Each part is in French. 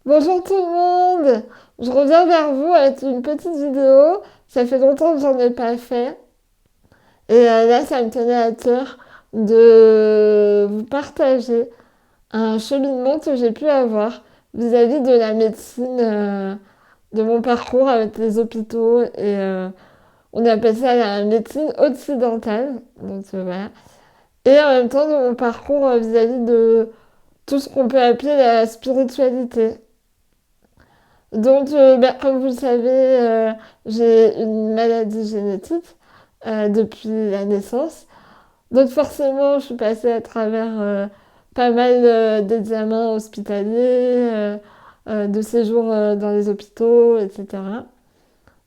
Bonjour tout le monde! Je reviens vers vous avec une petite vidéo. Ça fait longtemps que j'en ai pas fait. Et là, ça me tenait à cœur de vous partager un cheminement que j'ai pu avoir vis-à-vis de la médecine, de mon parcours avec les hôpitaux. On appelle ça la médecine occidentale. Donc voilà. Et en même temps, de mon parcours vis-à-vis de tout ce qu'on peut appeler la spiritualité. Donc, comme vous le savez, j'ai une maladie génétique depuis la naissance. Donc, forcément, je suis passée à travers pas mal d'examens hospitaliers, de séjours dans les hôpitaux, etc.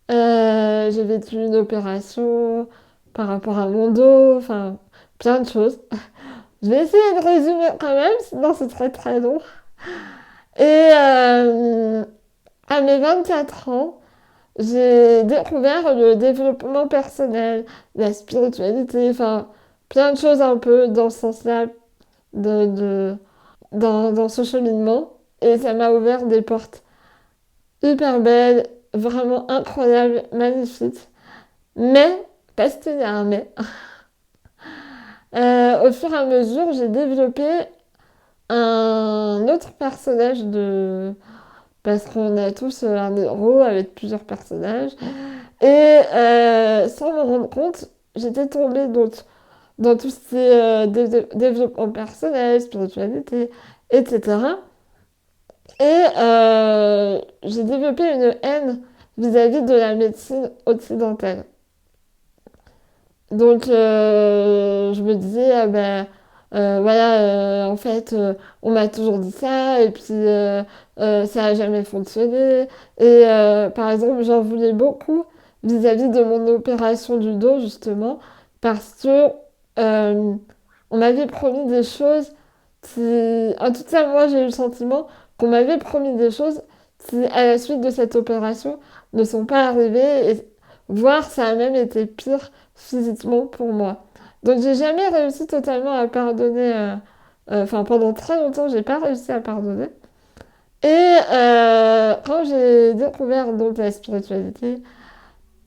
J'ai vécu une opération par rapport à mon dos, enfin, plein de choses. Je vais essayer de résumer quand même, sinon c'est très très long. Et à mes 24 ans, j'ai découvert le développement personnel, la spiritualité, enfin plein de choses un peu dans ce sens-là, de, de- dans ce cheminement. Et ça m'a ouvert des portes hyper belles, vraiment incroyables, magnifiques. Mais, parce qu'il y a un mais, au fur et à mesure, j'ai développé un autre personnage de... Parce qu'on a tous un héros avec plusieurs personnages. Et sans me rendre compte, j'étais tombée dans tout ce qui est développement personnel, spiritualité, etc. Et j'ai développé une haine vis-à-vis de la médecine occidentale. Donc je me disais, ah ben, voilà, en fait, on m'a toujours dit ça, et puis ça n'a jamais fonctionné. Et par exemple, j'en voulais beaucoup vis-à-vis de mon opération du dos, justement, parce que euh, on m'avait promis des choses qui... En tout cas, moi, j'ai eu le sentiment qu'on m'avait promis des choses qui, à la suite de cette opération, ne sont pas arrivées, et voire ça a même été pire physiquement pour moi. Donc j'ai jamais réussi totalement à pardonner. Enfin, pendant très longtemps, j'ai pas réussi à pardonner. Et quand j'ai découvert donc la spiritualité,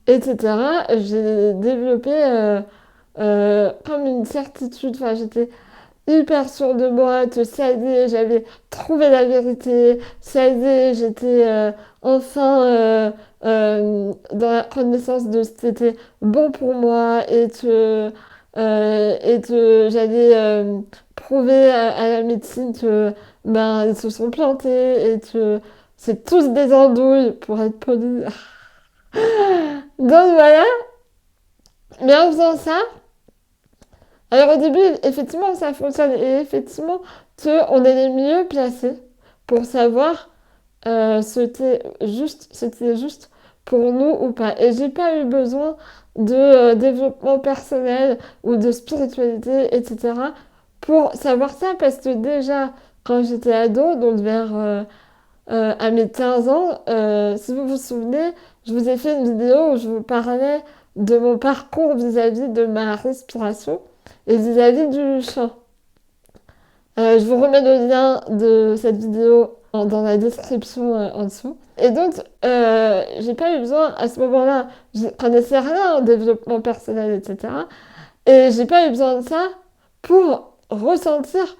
etc., j'ai développé comme une certitude. Enfin, j'étais hyper sûre de moi, que ça y est, j'avais trouvé la vérité, ça y est, j'étais enfin dans la connaissance de ce qui était bon pour moi et que j'allais prouver à la médecine que ben, ils se sont plantés et que c'est tous des andouilles pour être poli. Donc voilà, mais en faisant ça, alors au début, effectivement, ça fonctionne. Et effectivement, on est les mieux placés pour savoir ce qui est juste pour nous ou pas. Et j'ai pas eu besoin de développement personnel ou de spiritualité, etc. pour savoir ça parce que déjà, quand j'étais ado, donc vers à mes 15 ans, si vous vous souvenez, je vous ai fait une vidéo où je vous parlais de mon parcours vis-à-vis de ma respiration et vis-à-vis du chant. Je vous remets le lien de cette vidéo dans la description en dessous. Et donc, j'ai pas eu besoin à ce moment-là, je connaissais rien en développement personnel, etc. Et j'ai pas eu besoin de ça pour ressentir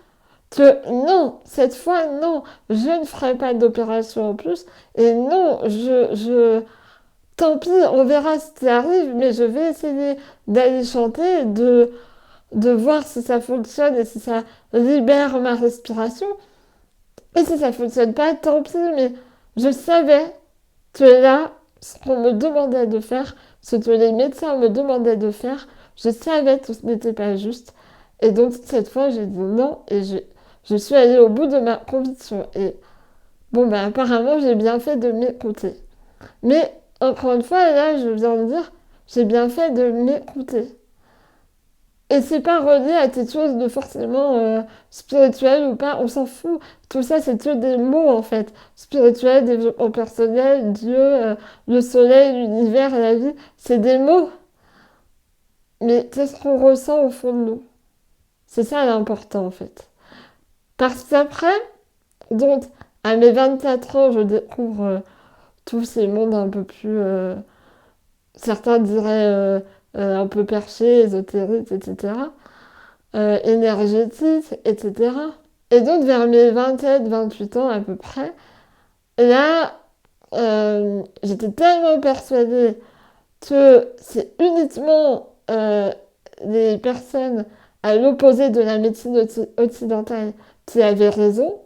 que non, cette fois, non, je ne ferai pas d'opération en plus. Et non, tant pis, on verra ce qui arrive, mais je vais essayer d'aller chanter, de voir si ça fonctionne et si ça libère ma respiration. Et si ça fonctionne pas, tant pis, mais je savais que là, ce qu'on me demandait de faire, ce que les médecins me demandaient de faire, je savais que ce n'était pas juste. Et donc, cette fois, j'ai dit non et je suis allée au bout de ma conviction. Et bon, ben, apparemment, j'ai bien fait de m'écouter. Mais, encore une fois, là, je viens de dire, j'ai bien fait de m'écouter. Et c'est pas relié à quelque chose de forcément spirituel ou pas, on s'en fout. Tout ça, c'est que des mots en fait. Spirituel, développement personnel, Dieu, le soleil, l'univers, la vie, c'est des mots. Mais qu'est-ce qu'on ressent au fond de nous? C'est ça l'important en fait. Parce qu'après, donc, À mes 24 ans, je découvre tous ces mondes un peu plus, certains diraient un peu perchés, ésotériques, etc., énergétiques, etc. Et donc vers mes 27, 28 ans à peu près, là, j'étais tellement persuadée que c'est uniquement les personnes à l'opposé de la médecine occidentale qui avaient raison,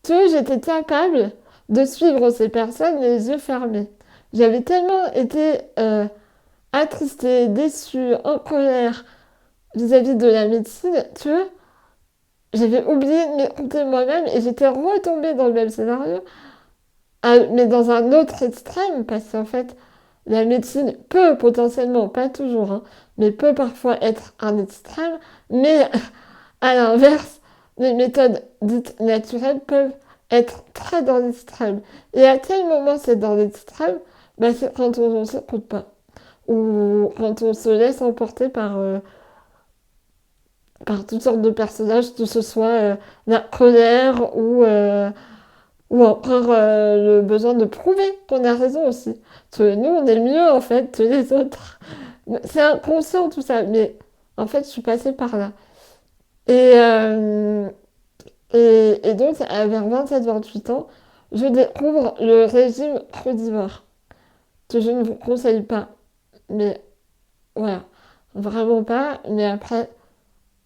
que j'étais capable de suivre ces personnes les yeux fermés. J'avais tellement été attristée, déçue, en colère vis-à-vis de la médecine que j'avais oublié de m'écouter moi-même et j'étais retombée dans le même scénario, mais dans un autre extrême, parce qu'en fait, la médecine peut potentiellement, pas toujours, hein, mais peut parfois être un extrême, mais à l'inverse, les méthodes dites naturelles peuvent être très dans l'extrême. Et à quel moment c'est dans l'extrême? Bah, c'est quand on ne s'écoute pas, ou quand on se laisse emporter par toutes sortes de personnages, que ce soit la colère ou encore le besoin de prouver qu'on a raison aussi. Parce que nous, on est mieux en fait que les autres. C'est inconscient tout ça, mais en fait, je suis passée par là. Et, euh, et donc, vers 27, 28 ans, je découvre le régime crudivore, que je ne vous conseille pas. Mais voilà, vraiment pas. Mais après,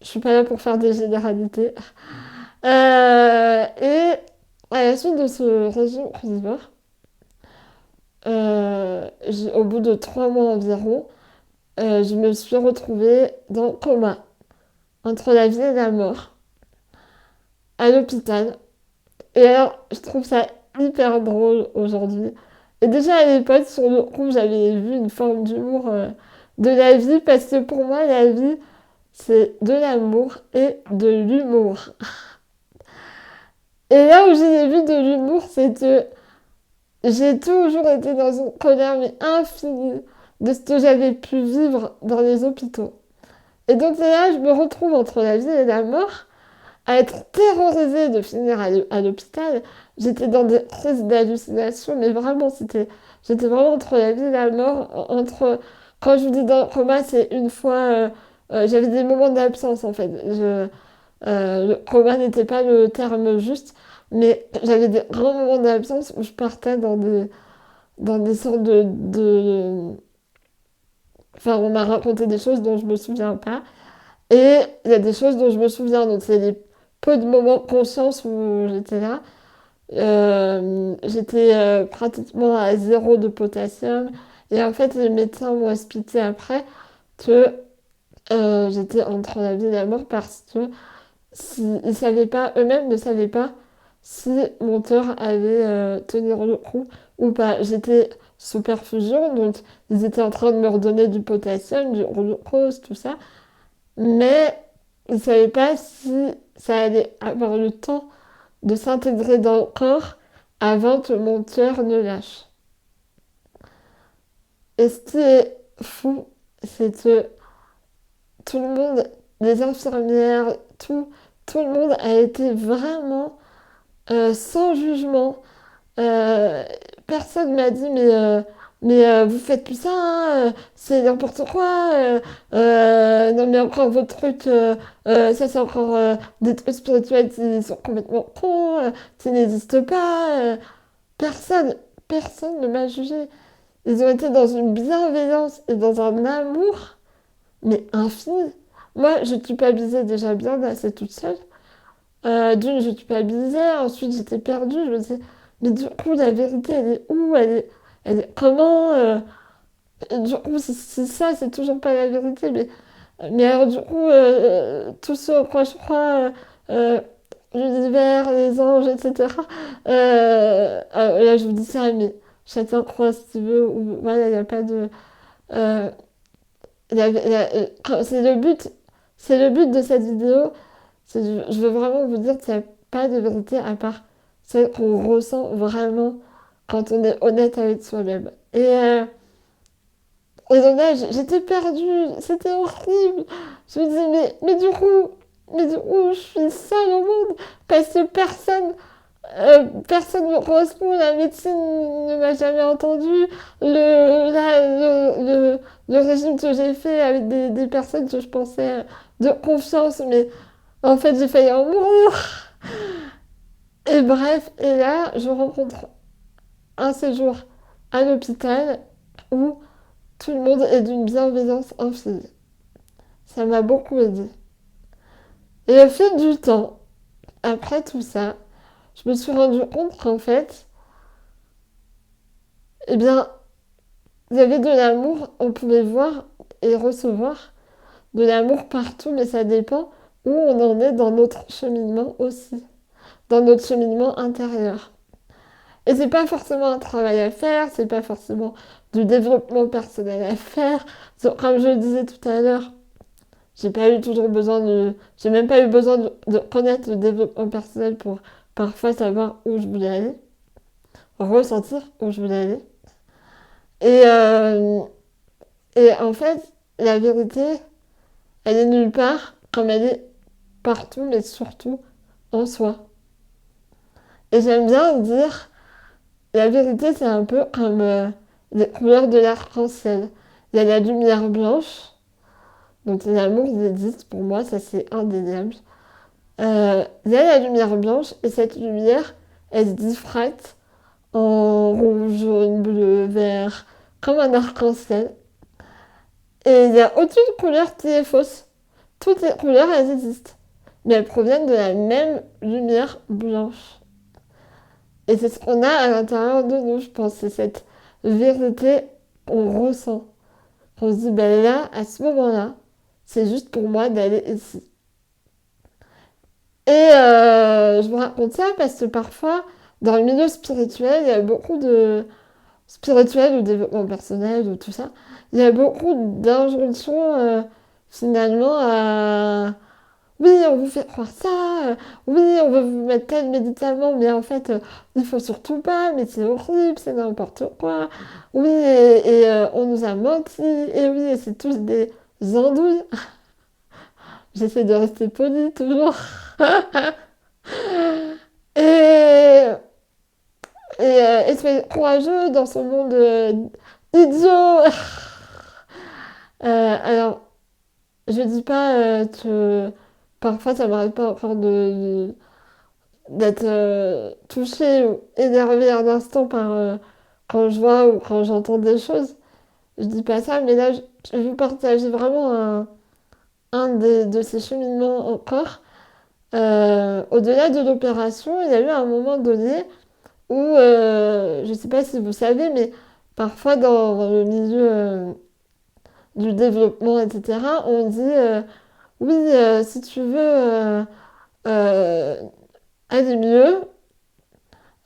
je suis pas là pour faire des généralités. Et à la suite de ce régime crudivore, au bout de 3 mois environ, je me suis retrouvée dans le coma, entre la vie et la mort, à l'hôpital. Et alors, je trouve ça hyper drôle aujourd'hui. Et déjà à l'époque, sur le coup, j'avais vu une forme d'humour de la vie, parce que pour moi, la vie, c'est de l'amour et de l'humour. Et là où j'ai vu de l'humour, c'est que j'ai toujours été dans une colère mais infinie de ce que j'avais pu vivre dans les hôpitaux. Et donc là, je me retrouve entre la vie et la mort, à être terrorisée de finir à l'hôpital. J'étais dans des crises d'hallucination, mais vraiment, j'étais vraiment entre la vie et la mort. Quand je vous dis dans le coma, c'est une fois, j'avais des moments d'absence en fait. Le coma n'était pas le terme juste, mais j'avais des grands moments d'absence où je partais dans des sortes enfin, on m'a raconté des choses dont je me souviens pas. Et il y a des choses dont je me souviens. Donc, c'est des peu de moments de conscience où j'étais là. J'étais pratiquement à zéro de potassium. Et en fait, les médecins m'ont expliqué après que j'étais entre la vie et la mort, parce que ils savaient pas, eux-mêmes ne savaient pas si mon cœur allait tenir le coup ou pas. J'étais sous perfusion, donc ils étaient en train de me redonner du potassium, du glucose, tout ça. Mais ils ne savaient pas si ça allait avoir le temps de s'intégrer dans le corps avant que mon cœur ne lâche. Et ce qui est fou, c'est que tout le monde, les infirmières, tout le monde a été vraiment sans jugement. Euh, Personne m'a dit, mais vous faites plus ça, hein, c'est n'importe quoi. Non, mais encore votre truc, ça c'est encore des trucs spirituels qui sont complètement cons, qui n'existent pas. Personne, personne ne m'a jugé. Ils ont été dans une bienveillance et dans un amour, mais infini. Moi, je culpabilisais déjà bien assez toute seule. D'une, je culpabilisais, ensuite j'étais perdue, je me disais, mais du coup, la vérité, elle est où? Elle est comment? Du coup, si ça, c'est toujours pas la vérité, mais alors, du coup, tout ce en quoi je crois, euh, l'univers, les anges, etc. Là, je vous dis ça, mais chacun croit ce qu'il veut, ou voilà, il n'y a pas de. euh, c'est le but de cette vidéo. Je veux vraiment vous dire qu'il n'y a pas de vérité à part celle qu'on ressent vraiment quand on est honnête avec soi-même. Et donc là, j'étais perdue, c'était horrible. Je me disais, mais du coup, je suis seule au monde parce que personne Personne ne me correspond, la médecine ne m'a jamais entendu, le régime que j'ai fait avec des personnes que je pensais de confiance, mais en fait j'ai failli en mourir. Et bref, et là je rencontre un séjour à l'hôpital où tout le monde est d'une bienveillance infinie. Ça m'a beaucoup aidé. Et au fil du temps, après tout ça, je me suis rendu compte qu'en fait, eh bien, il y avait de l'amour, on pouvait voir et recevoir de l'amour partout, mais ça dépend où on en est dans notre cheminement aussi, dans notre cheminement intérieur. Et c'est pas forcément un travail à faire, c'est pas forcément du développement personnel à faire. Comme je le disais tout à l'heure, j'ai même pas eu besoin de connaître le développement personnel pour parfois savoir où je voulais aller, ressentir où je voulais aller. Et, euh, et en fait, la vérité, elle est nulle part, comme elle est partout, mais surtout en soi. Et j'aime bien dire, la vérité, c'est un peu comme les couleurs de l'arc-en-ciel. Il y a la lumière blanche, donc l'amour, il existe pour moi, ça c'est indéniable. Il y a la lumière blanche, et cette lumière, elle se diffracte en rouge, jaune, bleu, vert, comme un arc-en-ciel. Et il y a aucune couleur qui est fausse. Toutes les couleurs, elles existent. Mais elles proviennent de la même lumière blanche. Et c'est ce qu'on a à l'intérieur de nous, je pense. C'est cette vérité qu'on ressent. On se dit, ben là, à ce moment-là, c'est juste pour moi d'aller ici. Et je vous raconte ça parce que parfois, dans le milieu spirituel, il y a beaucoup de spirituel ou développement personnel ou tout ça, il y a beaucoup d'injonctions finalement à oui, on vous fait croire ça, oui, on veut vous mettre tel médicament, mais en fait, il faut surtout pas, mais c'est horrible, c'est n'importe quoi. Oui, on nous a menti, et oui, et c'est tous des andouilles. J'essaie de rester polie toujours. Et, et soyez courageux dans ce monde idiot. Alors, je dis pas que parfois ça m'arrive pas encore d'être touchée ou énervée un instant par quand je vois ou quand j'entends des choses. Je dis pas ça, mais là, je vais vous partager vraiment de ces cheminements encore. Au-delà de l'opération, il y a eu un moment donné où, je sais pas si vous savez, mais parfois dans le milieu du développement, etc., on dit oui, si tu veux euh, aller mieux,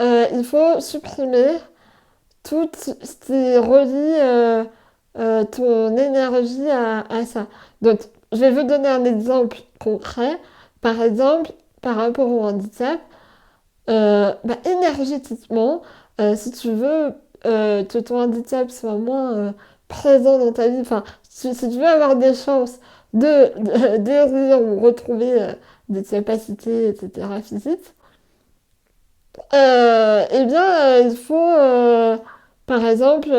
il faut supprimer tout ce qui relie ton énergie à ça. Donc, je vais vous donner un exemple concret. Par exemple, par rapport au handicap, énergétiquement, si tu veux que ton handicap soit moins présent dans ta vie, enfin, si tu veux avoir des chances de guérir ou retrouver des capacités, etc., physiques, eh bien, il faut, par exemple,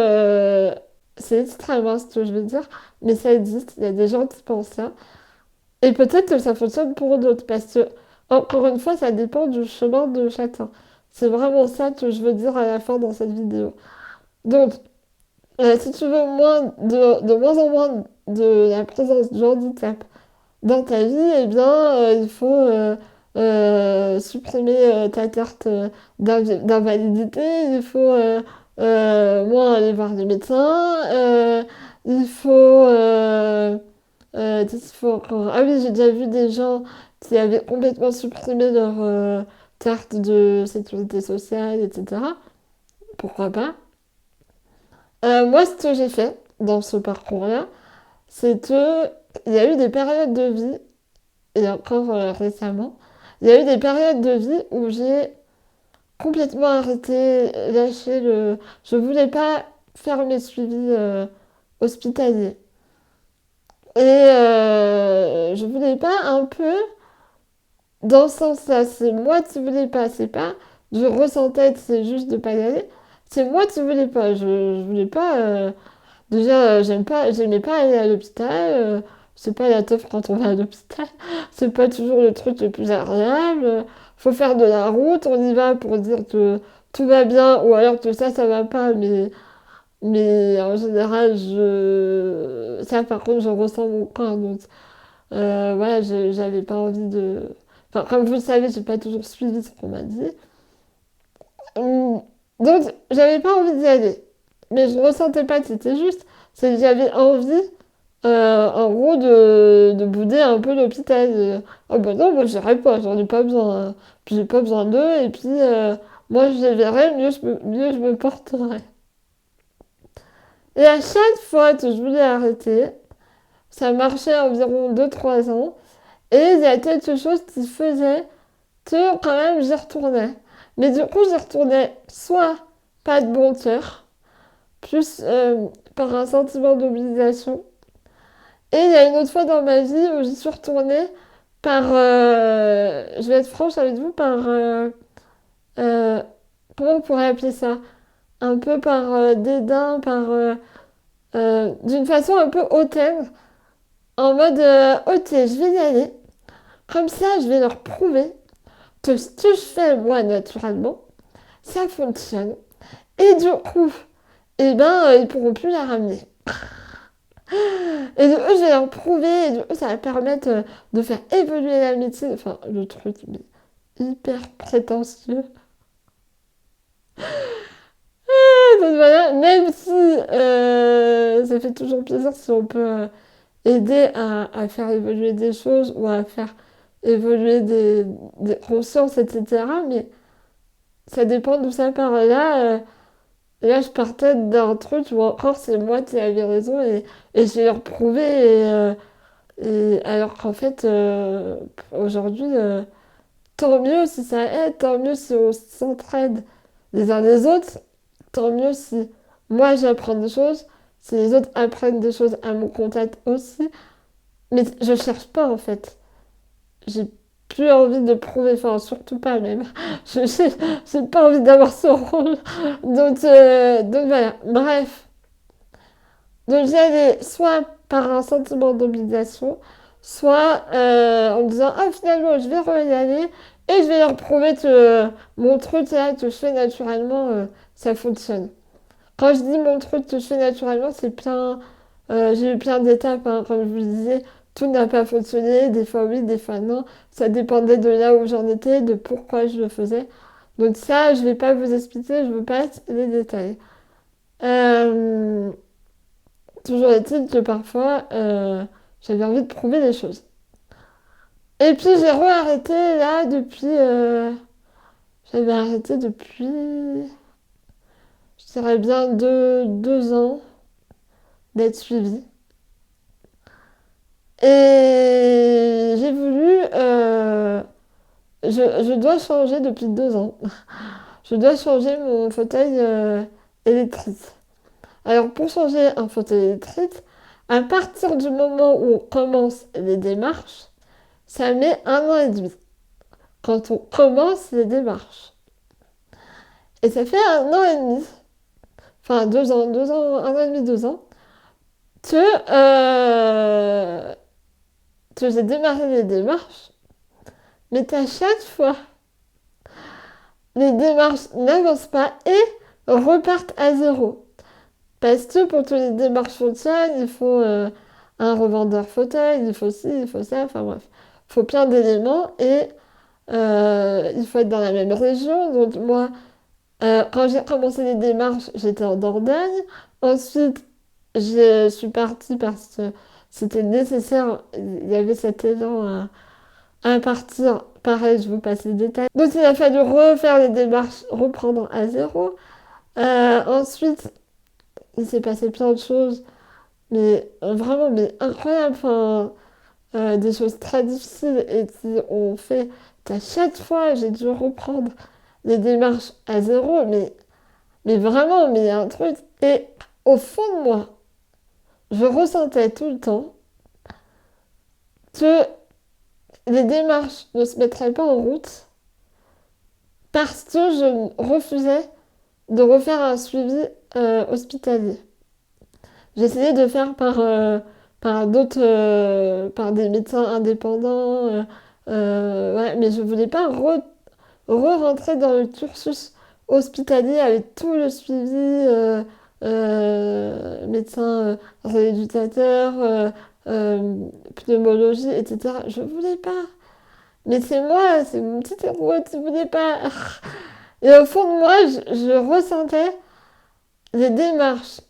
c'est extrême hein, ce que je veux dire, mais ça existe, il y a des gens qui pensent ça. Et peut-être que ça fonctionne pour d'autres, parce que, encore une fois, ça dépend du chemin de chacun. C'est vraiment ça que je veux dire à la fin dans cette vidéo. Donc, si tu veux de moins en moins de la présence du handicap dans ta vie, eh bien, il faut supprimer ta carte d'invalidité, il faut moins aller voir les médecins, il faut... qu'est-ce qu'il faut encore? Ah oui, j'ai déjà vu des gens qui avaient complètement supprimé leur carte de sécurité sociale, etc. Pourquoi pas? Moi, ce que j'ai fait dans ce parcours-là, c'est que il y a eu des périodes de vie, et encore récemment, il y a eu des périodes de vie où j'ai complètement arrêté, lâché le... Je voulais pas faire mes suivis hospitaliers. Et je voulais pas un peu dans ce sens-là. C'est moi qui voulais pas, c'est pas je ressentais que c'est juste de pas y aller. C'est moi qui voulais pas. Je voulais pas. Déjà, j'aimais pas aller à l'hôpital. C'est pas la teuf quand on va à l'hôpital. C'est pas toujours le truc le plus agréable. Faut faire de la route. On y va pour dire que tout va bien ou alors que ça va pas. Mais en général, ça par contre, je ressens mon corps. Donc, voilà, j'avais pas envie de. Enfin, comme vous le savez, j'ai pas toujours suivi ce qu'on m'a dit. Hum, Donc, j'avais pas envie d'y aller. Mais je ressentais pas que c'était juste. C'est que j'avais envie, en gros, de bouder un peu l'hôpital. Oh bah non, moi j'irai pas, j'en ai pas besoin, hein. Puis j'ai pas besoin d'eux. Et puis, moi je les verrai, mieux je me porterai. Et à chaque fois que je voulais arrêter, ça marchait environ 2 3 ans. Et il y a quelque chose qui faisait que quand même j'y retournais. Mais du coup, j'y retournais soit pas de bon cœur, plus par un sentiment d'obligation. Et il y a une autre fois dans ma vie où j'y suis retournée par, je vais être franche avec vous, par, euh, comment on pourrait appeler ça? Un peu par dédain, d'une façon un peu hautaine, en mode, ok, je vais y aller, comme ça je vais leur prouver que ce que je fais moi naturellement, ça fonctionne. Et du coup, eh ben, ils pourront plus la ramener. Et de eux, je vais leur prouver, et de eux, ça va permettre de faire évoluer la médecine. Enfin, le truc, mais hyper prétentieux. Donc voilà, même si ça fait toujours plaisir si on peut aider à faire évoluer des choses ou à faire évoluer des consciences, etc. Mais ça dépend d'où ça part. Là, je partais d'un truc où encore c'est moi qui avais raison et je vais leur prouver. Et alors qu'en fait, aujourd'hui, tant mieux si ça aide, tant mieux si on s'entraide les uns les autres, tant mieux si moi j'apprends des choses, si les autres apprennent des choses à mon contact aussi. Mais je cherche pas en fait. J'ai plus envie de prouver, enfin surtout pas même. J'ai pas envie d'avoir ce rôle. Donc voilà, bref. Donc j'y allais soit par un sentiment d'obligation, soit en me disant ah finalement je vais y aller et je vais leur prouver que mon truc là que je fais naturellement ça fonctionne. Quand je dis mon truc que je fais naturellement c'est plein, j'ai eu plein d'étapes hein, comme je vous disais, tout n'a pas fonctionné, des fois oui, des fois non, ça dépendait de là où j'en étais, de pourquoi je le faisais. Donc ça je vais pas vous expliquer, je vous passe les détails. Euh, Toujours est-il que parfois, j'avais envie de prouver des choses. Et puis j'ai re-arrêté là depuis... j'avais arrêté depuis, je dirais bien 2 ans d'être suivie. Et j'ai voulu... je dois changer depuis 2 ans. Je dois changer mon fauteuil électrique. Alors pour changer un fauteuil électrique, à partir du moment où on commence les démarches, ça met 1 an et demi. Quand on commence les démarches. Et ça fait 1 an et demi, enfin 2 ans, 2 ans, 1 an et demi, 2 ans, que, que j'ai démarré les démarches, mais qu'à chaque fois, les démarches n'avancent pas et repartent à zéro. Parce que pour que les démarches fonctionnent, il faut un revendeur fauteuil, il faut ci, il faut ça, enfin bref. Il faut plein d'éléments et il faut être dans la même région. Donc moi, quand j'ai commencé les démarches, j'étais en Dordogne. Ensuite, je suis partie parce que c'était nécessaire. Il y avait cet élan à partir. Pareil, je vous passe les détails. Donc, il a fallu refaire les démarches, reprendre à zéro. Ensuite, il s'est passé plein de choses, mais vraiment mais incroyables. Enfin, des choses très difficiles et qui ont fait qu'à chaque fois, j'ai dû reprendre les démarches à zéro. Mais vraiment, mais il y a un truc. Et au fond de moi, je ressentais tout le temps que les démarches ne se mettraient pas en route parce que je refusais de refaire un suivi hospitalier. J'essayais de faire par d'autres, par des médecins indépendants, ouais, mais je voulais pas re-rentrer dans le cursus hospitalier avec tout le suivi médecin rééducateur, pneumologie, etc. Je voulais pas. Mais c'est moi, c'est mon petit héros qui voulait pas. Et au fond de moi, je ressentais les démarches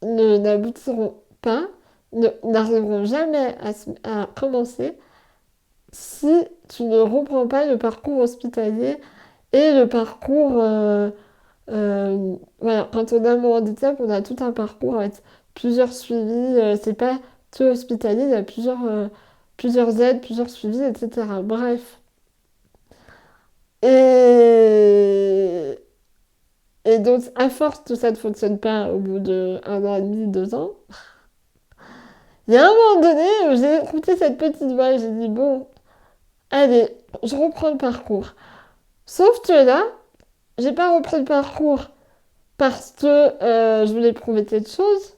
n'aboutiront pas, n'arriveront jamais à commencer si tu ne reprends pas le parcours hospitalier et le parcours. Voilà, quand on a mon handicap, on a tout un parcours avec plusieurs suivis. C'est pas tout hospitalier, il y a plusieurs aides, plusieurs suivis, etc. Bref. Et, et donc, à force, tout ça ne fonctionne pas au bout de 1 an et demi, 2 ans. Il y a un moment donné où j'ai écouté cette petite voix et j'ai dit, bon, allez, je reprends le parcours. Sauf que là, j'ai pas repris le parcours parce que je voulais prouver quelque chose.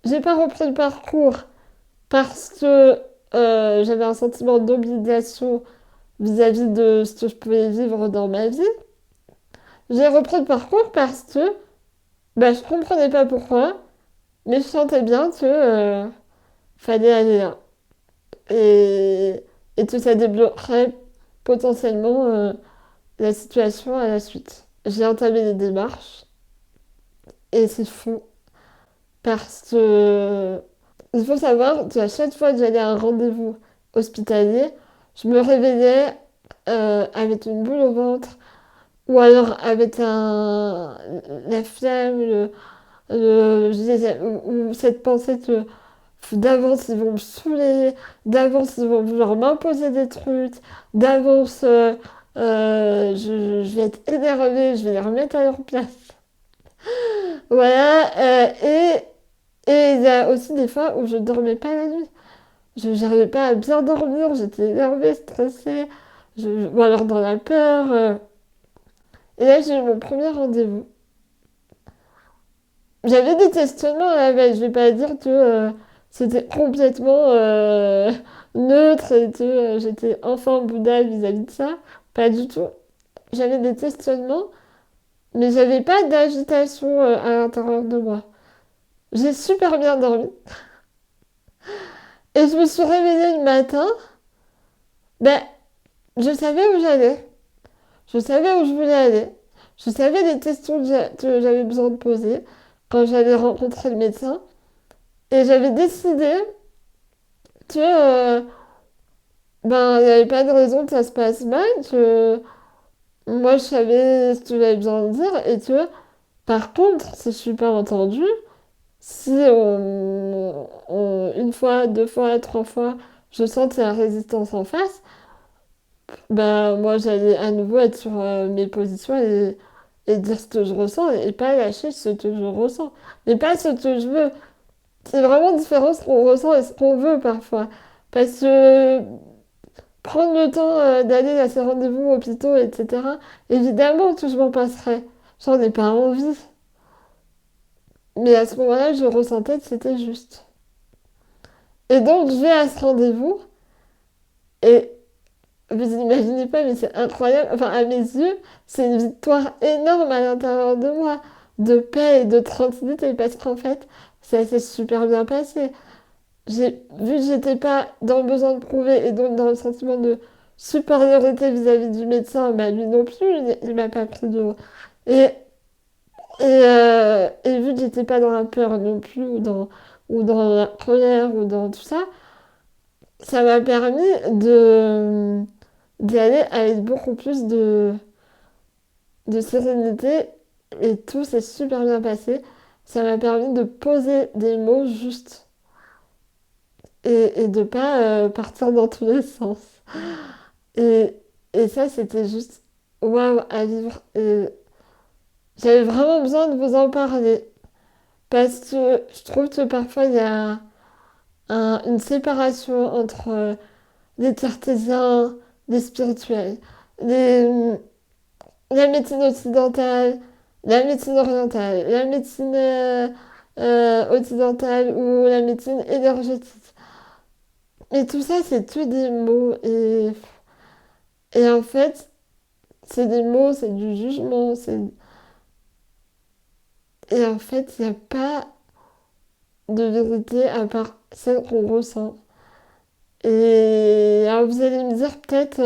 J'ai pas repris le parcours parce que j'avais un sentiment d'obligation vis-à-vis de ce que je pouvais vivre dans ma vie. J'ai repris le parcours parce que bah, je comprenais pas pourquoi, mais je sentais bien que fallait aller là. Et, et que ça débloquerait potentiellement la situation à la suite. J'ai entamé les démarches et c'est fou parce que il faut savoir qu'à chaque fois que j'allais à un rendez-vous hospitalier, je me réveillais avec une boule au ventre ou alors avec la flemme, ou cette pensée que d'avance ils vont me saouler, d'avance ils vont vouloir m'imposer des trucs, d'avance je vais être énervée, je vais les remettre à leur place. Voilà, et il y a aussi des fois où je dormais pas la nuit. Je n'arrivais pas à bien dormir, j'étais énervée, stressée, ou alors dans la peur. Et là, j'ai eu mon premier rendez-vous. J'avais des questionnements la veille, je vais pas dire que c'était complètement neutre et que j'étais enfant Bouddha vis-à-vis de ça. Pas du tout. J'avais des questionnements, mais j'avais pas d'agitation à l'intérieur de moi. J'ai super bien dormi. Et je me suis réveillée le matin, ben, je savais où j'allais. Je savais où je voulais aller. Je savais les questions que j'avais besoin de poser quand j'allais rencontrer le médecin. Et j'avais décidé que ben, il n'y avait pas de raison que ça se passe mal, que moi je savais ce que j'avais besoin de dire et que par contre, si je suis pas entendue, si une fois, 2 fois, 3 fois, je sens qu'il y a résistance en face, ben moi j'allais à nouveau être sur mes positions et dire ce que je ressens et pas lâcher ce que je ressens. Mais pas ce que je veux. C'est vraiment différent ce qu'on ressent et ce qu'on veut parfois. Parce que prendre le temps d'aller à ces rendez-vous hôpitaux, etc., évidemment que je m'en passerai. J'en ai pas envie. Mais à ce moment-là, je ressentais que c'était juste. Et donc, je vais à ce rendez-vous et vous imaginez pas, mais c'est incroyable. Enfin, à mes yeux, c'est une victoire énorme à l'intérieur de moi, de paix et de tranquillité, parce qu'en fait, ça s'est super bien passé. J'ai vu que j'étais pas dans le besoin de prouver et donc dans le sentiment de supériorité vis-à-vis du médecin, bah lui non plus, il m'a pas pris de haut. Et, et vu que j'étais pas dans la peur non plus, ou dans la colère, ou dans tout ça, ça m'a permis d'y aller avec beaucoup plus de sérénité et tout s'est super bien passé. Ça m'a permis de poser des mots justes et de pas partir dans tous les sens. Et, et ça, c'était juste waouh à vivre. Et j'avais vraiment besoin de vous en parler parce que je trouve que parfois il y a une séparation entre les cartésiens, les spirituels, les, la médecine occidentale, la médecine orientale, la médecine occidentale ou la médecine énergétique. Mais tout ça, c'est tout des mots. Et en fait, c'est des mots, c'est du jugement. Et en fait, il n'y a pas de vérité à part celle qu'on ressent. Et alors vous allez me dire peut-être,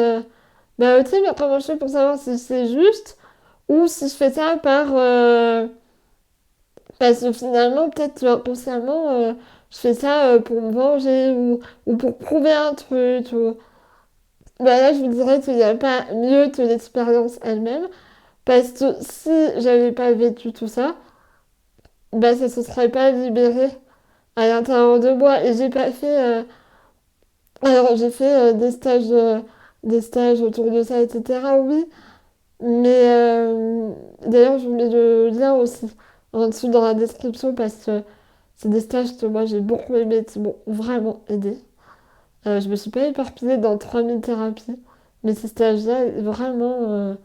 bah ok, mais comment je fais pour savoir si c'est juste ou si je fais ça parce que finalement, peut-être inconsciemment, je fais ça pour me venger ou pour prouver un truc. Bah là, je vous dirais qu'il n'y a pas mieux que l'expérience elle-même. Parce que si j'avais pas vécu tout ça, bah ça se serait pas libéré à l'intérieur de moi. Et j'ai pas fait. Alors j'ai fait des stages autour de ça, etc. Oui. Mais d'ailleurs, je vous mets le lien aussi en dessous dans la description parce que c'est des stages que moi j'ai beaucoup aimé, qui m'ont vraiment aidé. Je me suis pas éparpillée dans 3000 thérapies, mais ces stages-là, vraiment,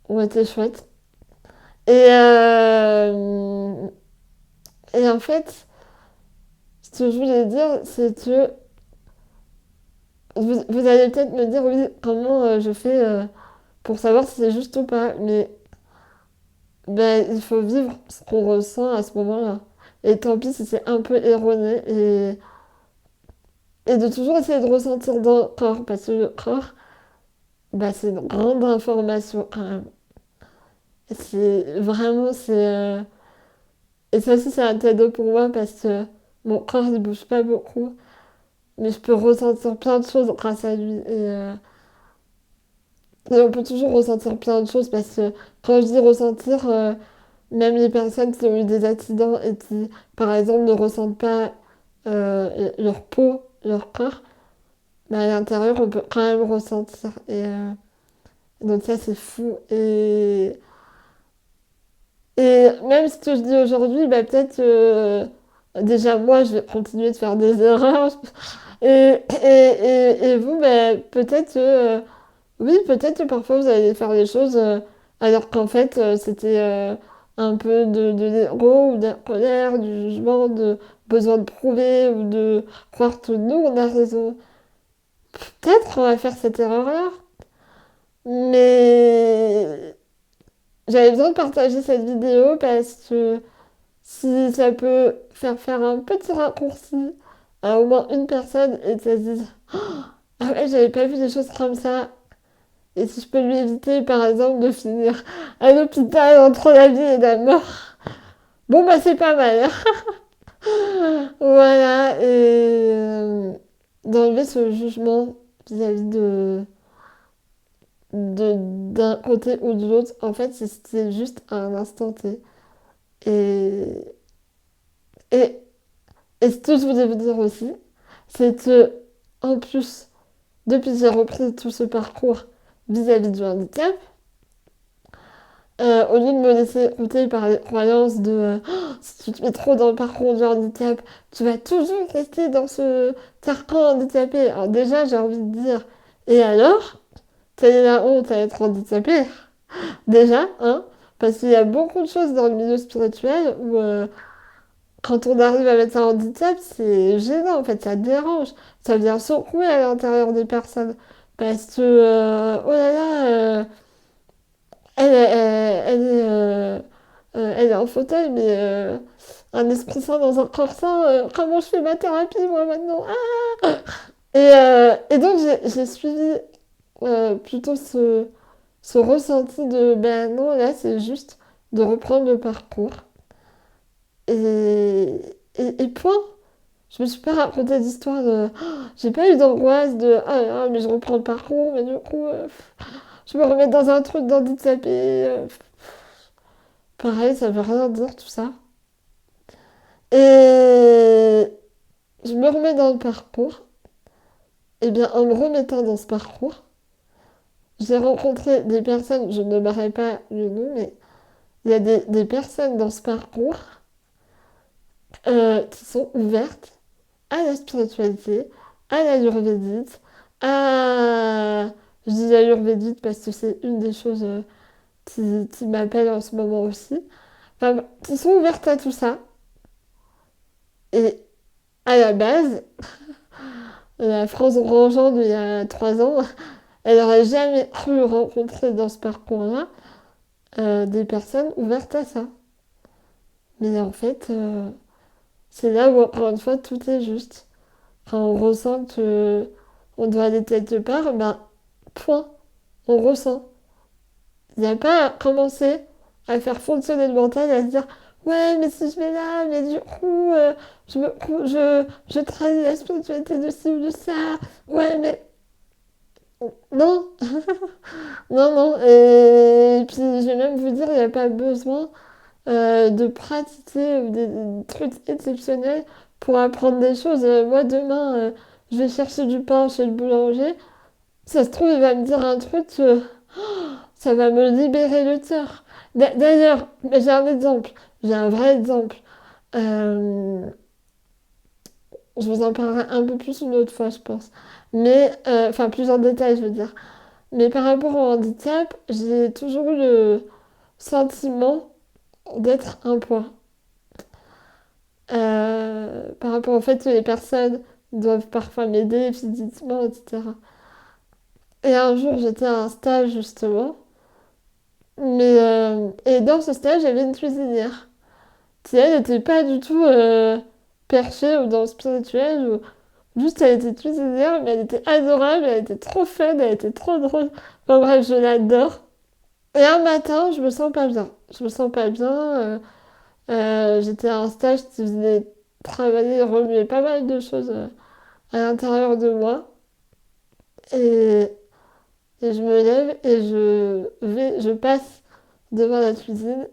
ont été chouettes. Et, euh, et en fait, ce que je voulais dire, c'est que vous allez peut-être me dire, oui, comment je fais pour savoir si c'est juste ou pas. Mais ben, il faut vivre ce qu'on ressent à ce moment-là. Et tant pis si c'est un peu erroné. Et de toujours essayer de ressentir dans le corps, parce que le corps, bah, c'est une grande information quand même. C'est vraiment, et ça aussi, c'est un cadeau pour moi parce que mon corps ne bouge pas beaucoup, mais je peux ressentir plein de choses grâce à lui. Et on peut toujours ressentir plein de choses parce que quand je dis ressentir, même les personnes qui ont eu des accidents et qui, par exemple, ne ressentent pas leur peau, leur corps, mais à l'intérieur, on peut quand même ressentir. Donc ça, c'est fou. Et même ce que je dis aujourd'hui, bah, peut-être déjà moi, je vais continuer de faire des erreurs. Et vous, bah, peut-être, oui, peut-être que parfois vous allez faire des choses alors qu'en fait, c'était un peu de l'ego ou de la colère, du jugement, de besoin de prouver ou de croire que nous, on a raison. Peut-être on va faire cette erreur-là, mais j'avais besoin de partager cette vidéo parce que si ça peut faire un petit raccourci à au moins une personne et qu'elle se dise ah ouais, j'avais pas vu des choses comme ça. Et si je peux lui éviter, par exemple, de finir à l'hôpital entre la vie et la mort, bon bah c'est pas mal. Voilà, et d'enlever ce jugement vis-à-vis d'un côté ou de l'autre, en fait, c'est juste à un instant T. Et, et, et ce que je voulais vous dire aussi, c'est que, en plus, depuis que j'ai repris tout ce parcours vis-à-vis du handicap, au lieu de me laisser compter par les croyances de si tu te mets trop dans le parcours du handicap, tu vas toujours rester dans ce carcan handicapé. Alors déjà, j'ai envie de dire, et alors, quelle est la honte à être handicapé? Déjà, hein? Parce qu'il y a beaucoup de choses dans le milieu spirituel où quand on arrive à mettre un handicap, c'est gênant, en fait, ça dérange. Ça vient secouer à l'intérieur des personnes. Parce que, oh là là, elle est en fauteuil, mais un esprit sain dans un corps sain, comment je fais ma thérapie, moi, maintenant? Ah. Et donc, j'ai suivi plutôt ce ressenti de, ben non, là, c'est juste de reprendre le parcours. Et, et point. Je me suis pas raconté d'histoire de... J'ai pas eu d'angoisse de... Ah, là, mais je reprends le parcours, mais du coup, je me remets dans un truc d'handicapé. Pareil, ça veut rien dire tout ça. Et je me remets dans le parcours. Et bien, en me remettant dans ce parcours, j'ai rencontré des personnes, je ne nommerai pas le nom, mais il y a des personnes dans ce parcours qui sont ouvertes à la spiritualité, à l'ayurvédite, à... Je dis ayurvédite parce que c'est une des choses qui m'appellent en ce moment aussi, enfin, qui sont ouvertes à tout ça. Et à la base, la France rangeante il y a 3 ans, elle n'aurait jamais cru rencontrer dans ce parcours-là des personnes ouvertes à ça. Mais en fait, c'est là où, encore une fois, tout est juste. Quand on ressent que on doit aller quelque part, ben, point, on ressent. Il n'y a pas à commencer à faire fonctionner le mental, à se dire, ouais, mais si je vais là, mais du coup, je trahis la spiritualité de ci ou de ça. Ouais, mais non, non, non. Et puis, je vais même vous dire, il n'y a pas besoin de pratiquer ou des trucs exceptionnels pour apprendre des choses. Moi, demain, je vais chercher du pain chez le boulanger. Ça se trouve, il va me dire un truc, ça va me libérer le cœur. D'ailleurs, j'ai un exemple, j'ai un vrai exemple. Euh, je vous en parlerai un peu plus une autre fois, je pense. Mais, enfin, plus en détail, je veux dire. Mais par rapport au handicap, j'ai toujours eu le sentiment d'être un poids. Par rapport au fait que les personnes doivent parfois m'aider physiquement, etc. Et un jour, j'étais à un stage justement, et dans ce stage, il y avait une cuisinière qui, elle, n'était pas du tout perchée ou dans le spirituel, ou juste elle était cuisinière, mais elle était adorable, elle était trop fun, elle était trop drôle. Enfin bref, je l'adore. Et un matin, je me sens pas bien. Je me sens pas bien. J'étais à un stage qui faisait travailler, remuer pas mal de choses à l'intérieur de moi. Et, et je me lève et je passe devant la cuisine.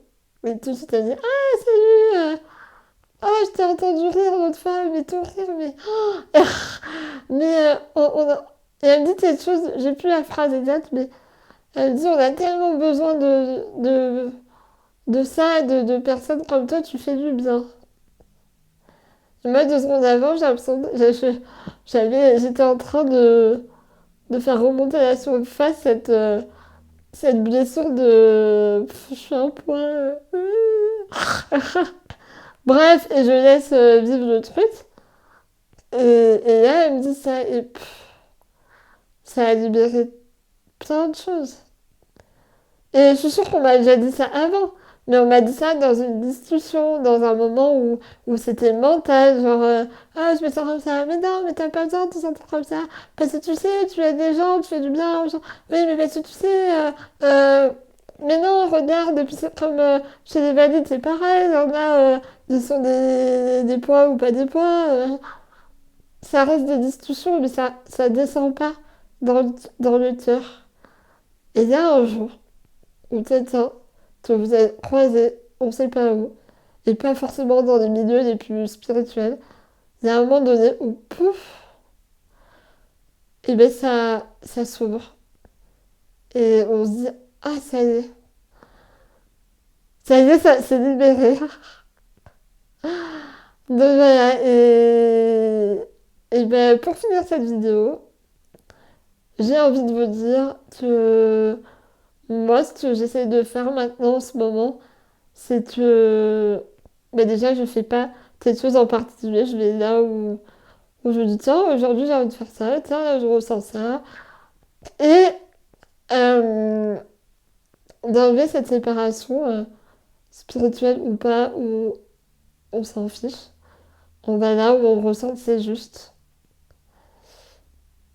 Et tout de suite, elle dit, ah, salut! Ah, je t'ai entendu rire l'autre fois, mais ton rire, mais. Mais et elle me dit quelque chose, j'ai plus la phrase exacte, mais elle me dit, on a tellement besoin de ça, de personnes comme toi, tu fais du bien. Et moi, 2 secondes avant, j'ai l'impression, j'étais en train de faire remonter à la surface cette blessure de je suis un point. Bref, et je laisse vivre le truc. Et là, elle me dit ça, et ça a libéré plein de choses. Et je suis sûre qu'on m'a déjà dit ça avant, mais on m'a dit ça dans une discussion, dans un moment où c'était mental, genre ah, je me sens comme ça, mais non, mais t'as pas besoin de te sentir comme ça, parce que tu sais, tu aides des gens, tu fais du bien, genre, oui, mais parce que tu sais, euh, mais non, regarde, et puis c'est comme chez les valides, c'est pareil, il y en a, ils sont des poids ou pas des poids, ça reste des discussions, mais ça descend pas dans le cœur. Et il y a un jour, ou quelqu'un que vous avez croisé, on sait pas où, et pas forcément dans les milieux les plus spirituels, il y a un moment donné où, pouf, et ben ça s'ouvre. Et on se dit, ah, ça y est, ça s'est libéré. Donc voilà, et ben pour finir cette vidéo, j'ai envie de vous dire que moi, ce que j'essaie de faire maintenant en ce moment, c'est que ben déjà, je fais pas quelque chose en particulier, je vais là où je me dis, tiens, aujourd'hui j'ai envie de faire ça, tiens, là je ressens ça. Et euh, d'enlever cette séparation, spirituelle ou pas, où on s'en fiche. On va là où on ressent que c'est juste.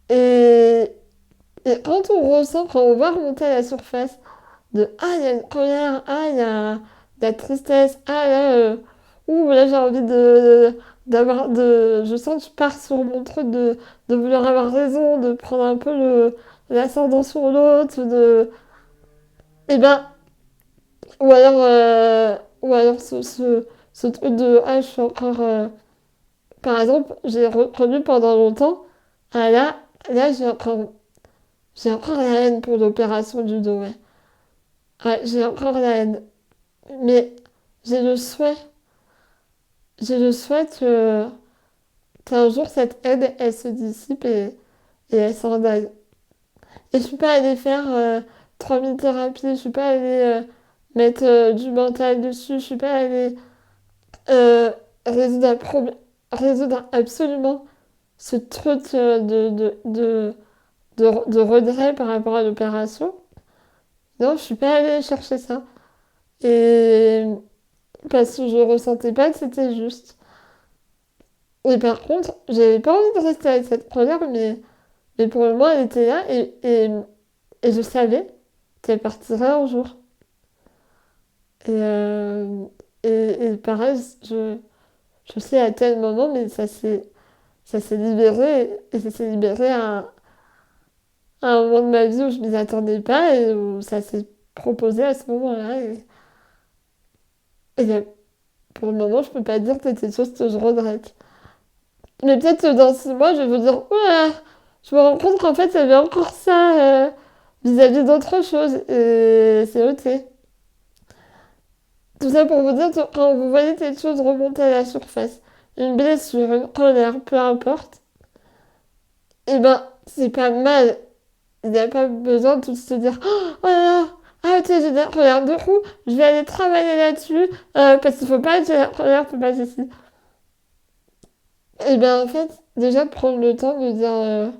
Et, et quand on ressent, quand on voit remonter à la surface de ah, il y a une colère, ah, il y a de la tristesse, ah, là, ouh, là j'ai envie je sens que je pars sur mon truc de vouloir avoir raison, de prendre un peu l'ascendant sur l'autre, et ben, ou alors ce truc de ah, je suis encore. Par exemple, j'ai reconnu pendant longtemps, ah là j'ai encore la haine pour l'opération du dos, ouais. Ouais, j'ai encore la haine. Mais j'ai le souhait, j'ai le souhait qu'un jour cette haine, elle se dissipe et elle s'en aille. Et je suis pas allée faire 3000 thérapies, je suis pas allée mettre du mental dessus, je suis pas allée euh, résoudre un problème, résoudre absolument ce truc de regret par rapport à l'opération. Non, je suis pas allée chercher ça. Et parce que je ressentais pas que c'était juste. Et par contre, j'avais pas envie de rester avec cette colère, mais pour le moment, elle était là et je savais qu'elle partirait un jour. Et, euh, et pareil, je sais à tel moment, mais ça s'est libéré et ça s'est libéré à un moment de ma vie où je m'y attendais pas et où ça s'est proposé à ce moment-là. Et pour le moment, je peux pas dire que c'est des choses que je regrette. Mais peut-être que dans 6 mois, je vais vous dire, ouais, je me rends compte qu'en fait, il y avait encore ça vis-à-vis d'autre chose. Et c'est ok. Tout ça pour vous dire que quand vous voyez quelque chose remonter à la surface, une blessure, une colère, peu importe, eh ben, c'est pas mal. Il n'y a pas besoin de tout se dire, oh là là, ah ok, j'ai de la colère. Du coup, je vais aller travailler là-dessus, parce qu'il faut pas que j'ai la colère, faut pas ceci. Et bien, en fait, déjà prendre le temps de dire,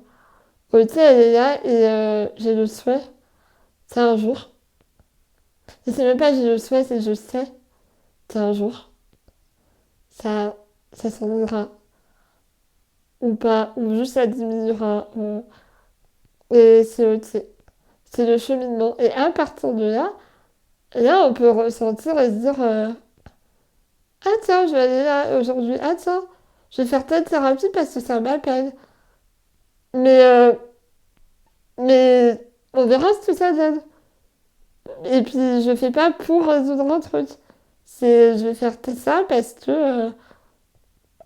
ok, elle est là et j'ai le souhait, c'est un jour. Et c'est même pas j'ai le souhait, c'est je sais, c'est un jour. Ça, ça s'en ira. Ou pas, ou juste ça diminuera. Et c'est ok. C'est le cheminement. Et à partir de là, là, on peut ressentir et se dire ah tiens, je vais aller là aujourd'hui. Ah tiens, je vais faire telle thérapie parce que ça m'appelle. Mais, euh, mais on verra ce que ça donne. Et puis, je fais pas pour résoudre un truc. Je vais faire ça parce que,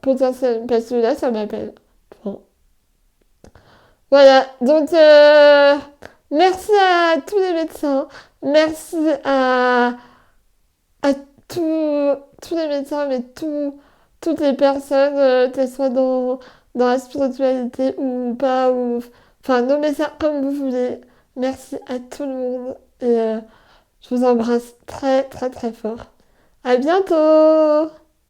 parce que là, ça m'appelle. Bon. Voilà, donc merci à tous les médecins, merci à tous les médecins, mais toutes les personnes, qu'elles soient dans la spiritualité ou pas, ou, enfin, nommez ça comme vous voulez. Merci à tout le monde et je vous embrasse très très très fort. À bientôt!